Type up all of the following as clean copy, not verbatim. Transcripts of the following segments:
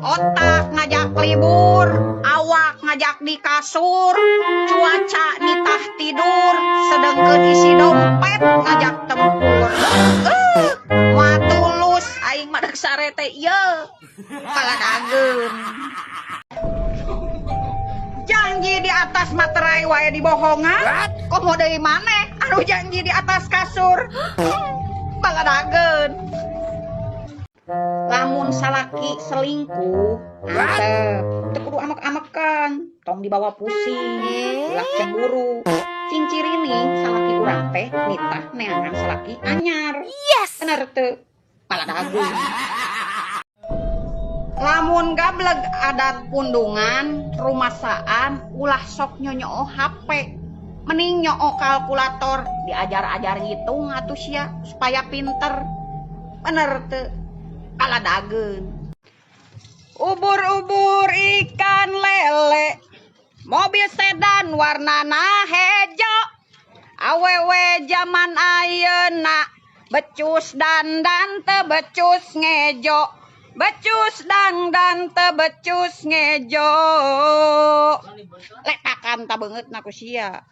Otak ngajak libur, awak ngajak di kasur, cuaca nitah tidur, sedengkeun isi dompet ngajak tempur. Moal tulus aing mah deuk sare teh ieu. Paladageun. Janji di atas materai wae dibohongan. Komo deui maneh anu janji di atas kasur. Paladageun. Lamun salaki selingkuh, teu kudu amek-amekan, tong dibawa pusing, ulah cemburu. Cinciri nih salaki urang teh nitah neangan salaki anyar. Yes. Bener teu? Paladageun. Lamun gableg adat pundungan, rumasaan ulah sok nyonyoo HP. Mending nyoo kalkulator, diajar-ajar ngitung atuh sia supaya pinter. Bener teu? Paladageun. Ubur-ubur ikan lele, mobil sedan warnana hejo, awewe zaman ayeuna becus dandan teu becus ngejo, becus dandan teu becus ngejo. Letakan ta beungeutna ku sia.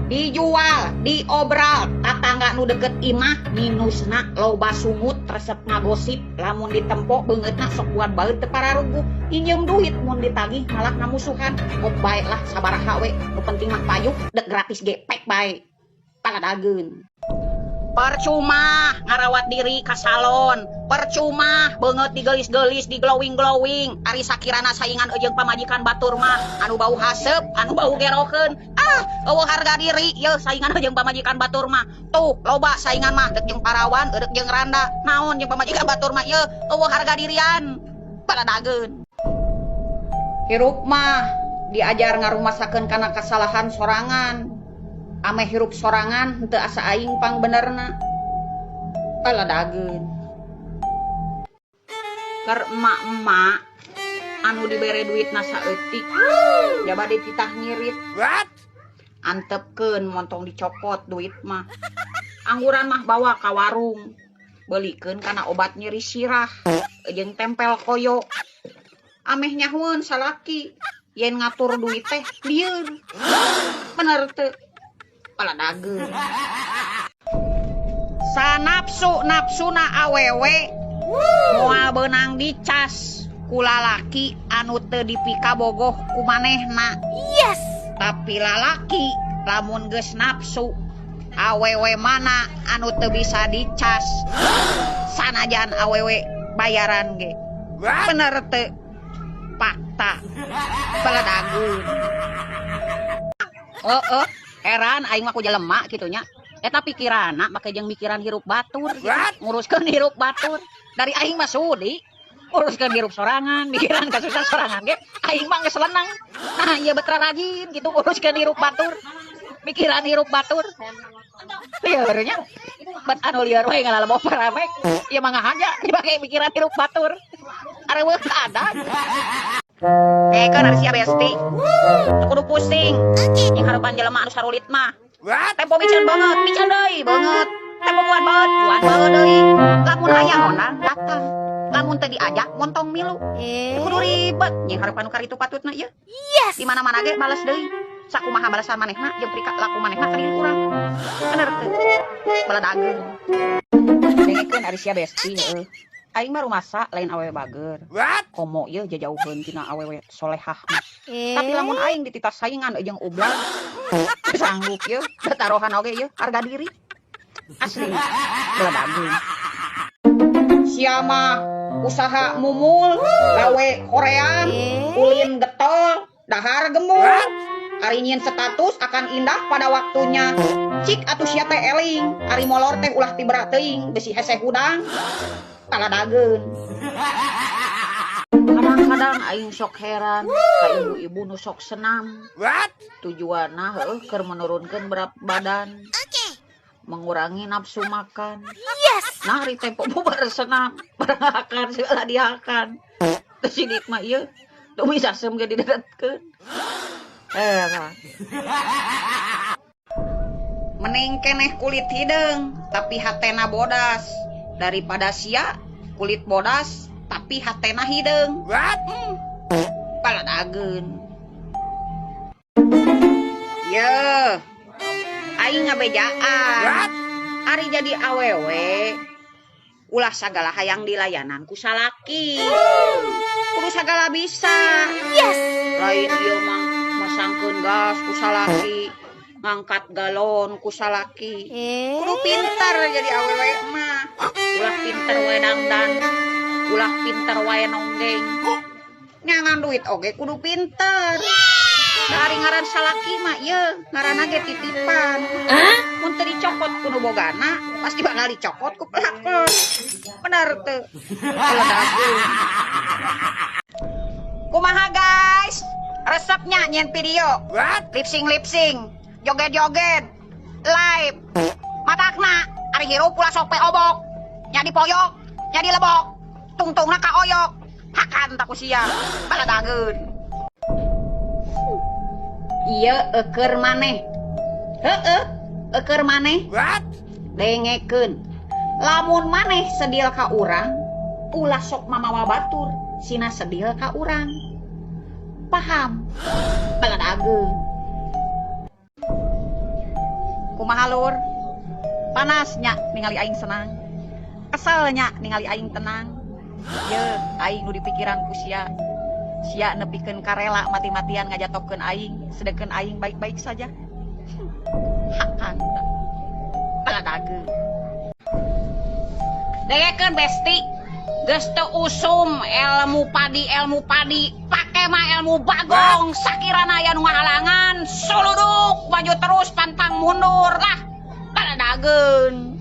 Dijual, diobral, tatangga nu deket imah minusna loba sungut resep ngagosip, lamun ditempo beungeutna sok kuat baeut teu pararuguh, pinjem duit mun ditagih malah ngamusuhan. Mot bae lah sabaraha we, nu penting mah payuh dek gratis gepek bae. Paladageun. Percuma ngarawat diri ka salon, percuma beungeut digelis-gelis, di glowing-glowing, ari sakirana saingan jeung pamajikan batur mah anu bau haseup, anu bau gerokeun. Eueuh harga diri yeuh saingan jeung pamajikan batur mah. Tuh loba saingan mah deuk jeung parawan, deuk jeung randa. Naon jeung pamajikan batur mah yeuh eueuh harga dirian. Paladageun. Hirup mah diajar ngarumasakeun kana kasalahan sorangan. Ame hirup sorangan henteu asa aing pang benerna. Paladageun. Keur emak-emak anu dibere duitna saeutik ya bade titah ngirit. What? Antepkeun montong dicopot duit mah. Angguran mah bawa ka warung. Beulikeun kana obat nyeri sirah jeung tempel koyo. Ameh nyahueun salaki yen ngatur duit teh lieur. Bener teu? Paladageun. Sanapsu-napsuna awewe moal beunang dicas ku lalaki anu teu dipika bogoh ku manehna. Yes. Tapi lalaki lamun geus nafsu awewe mana anu teu bisa dicas sanajan awewe bayaran ge. Bener teu? Fakta. Paladageun. Heran aing mah ku jelema kitu nya. Eta pikiranna make jeung mikiran hirup batur. Nguruskeun hirup batur. Dari aing mah sudi uruskeun hirup sorangan, mikiran kasusah sorangan ge aing mah geus leunang. Nah, ieu betra rajin kitu uruskeun hirup batur. Mikiran hirup batur. Lieur nya. Bet anu lieur we ngalaloba paramek. Ieu mah ngahaja dibake mikiran hirup batur. Areueuh ada. Kan harus siap besti. Kudu pusing. Yang harapan jelema anu sarulit mah. Tempo mican banget, mican deui banget. Tempo buat banget deui. Lamun aya honang datang. Lamun teu diajak montong milu. Kudu ribet. Yang harapan karitu patutna ieu. Yes. Di mana-mana ge bales deui. Sakumaha balasan manehna jeung prika laku manehna ka diri urang. Bener teu? Paladageun. Dengekeun ari sia besti heueuh. Aing mah rumasa lain awewe bager. Komo ieu jajauheun tina awewe solehah mah. Tapi lamun aing dititah saingan jeung ublag, sanggup ieu, taruhan oge ieu harga diri. Asli. Paladageun. Sia mah usaha mumul, gawe hoream, ulin getol, dahar gembul. Ari nyieun status akan indah pada waktunya. Cik atuh sia teh eling, ari molor teh ulah tibra teuing, besi hese hudang. Paladageun. Kadang-kadang aing sok heran ka ibu-ibu nu sok senam. Tujuanna heueuh keur menurunkeun berat badan. Mengurangi nafsu makan. Yes. Nah, ari tempo bubar senam, baranghakan segala dihakan. Teu sidik mah ieu, teu bisa asem ge didedetkeun. Mending keneh kulit hideung, tapi hatena bodas. daripada sia kulit bodas tapi hatena hideung. Paladageun. Ye, aing ngabejaan. Ari jadi awewe, ulah sagala hayang dilayanan ku salaki. Kudu sagala bisa. Yes. Lain ieu mah masangkeun gas ku salaki, ngangkat galon ku salaki. Kudu pintar jadi awewe mah. Ulah pintar wae dangdan, ulah pintar wae nonggeng. Nyangan duit oge kudu pintar. Dari ngaran salaki mah ye ngaranna ge titipan. Mun teu dicokot kudu bogana, pasti bakal dicokot ku pelakon. Bener teu. Kumaha guys? Resepnya nyen video. Lip sync, joget-joget, live. Matakna ari hirup ulah sok pe obok. Nya dipoyok, nya dilebok. Tungtungna ka oyok. Hakan tak usia. Baladageun. Iya eker maneh. Heeh, eker maneh. Dengekeun. Lamun maneh sedil ka urang, ulah sok mamawa batur, sina sedil ka urang. Paham? Baladageun. Kumaha lur? Panasnya ningali aing senang. Kesalnya ningali aing tenang. Ye, aing nu dipikiran ku sia. Sia nepikeun karela mati-matian ngajatokeun aing, sedengkeun aing baik-baik saja. Hakan. Baladageun. Dengekeun besti. Geus teu usum ilmu padi, pake mah ilmu bagong. Sakirana aya nu ngahalangan, suluduk maju terus pantang mundur lah. Baladageun.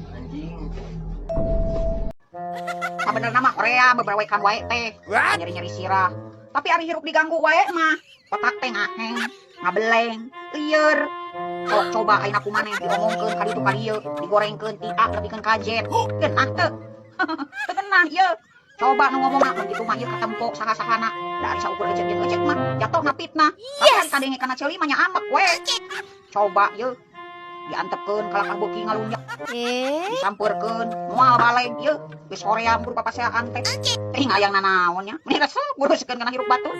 Bener nama Korea beberapa ikan wae teh nyeri-nyeri sirah. Tapi ari hirup diganggu wae mah otak teh ngaheng, ngabeleng, lieur. Sok coba ayeuna kumaneh diomongkeun ka ditu ka dieu, digorengkeun tia lebihkeun kajet. Geunah teu. Teu genah ieu. Coba nu ngomongna begitu mah ieu katempo saha-sahana. Da ari saukur ecek mah jatuhna fitnah. Tapi ari kadenge kana ceuli mah nya amek we. Coba ieu diantepkeun ka lakar beuki ngalunjak. Disampeurkeun moal balai ieu geus hoream buru papaseaan teh. Teuing hayang nanaon nya. Mending sok nguruskeun kana hirup batur.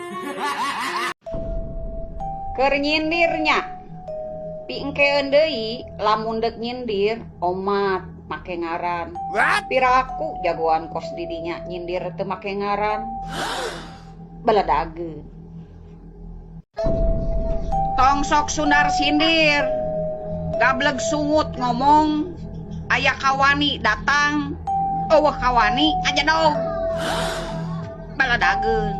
Keur nyindirnya. Pi engkeun deui lamun deuk nyindir omat make ngaran. Piraku jagoan kos didinya nyindir teu make ngaran. Baladageun. Tong sok sundar sindir. Gablek sungut ngomong, aya kawani datang, eueuh kawani aja dong. Baladageun.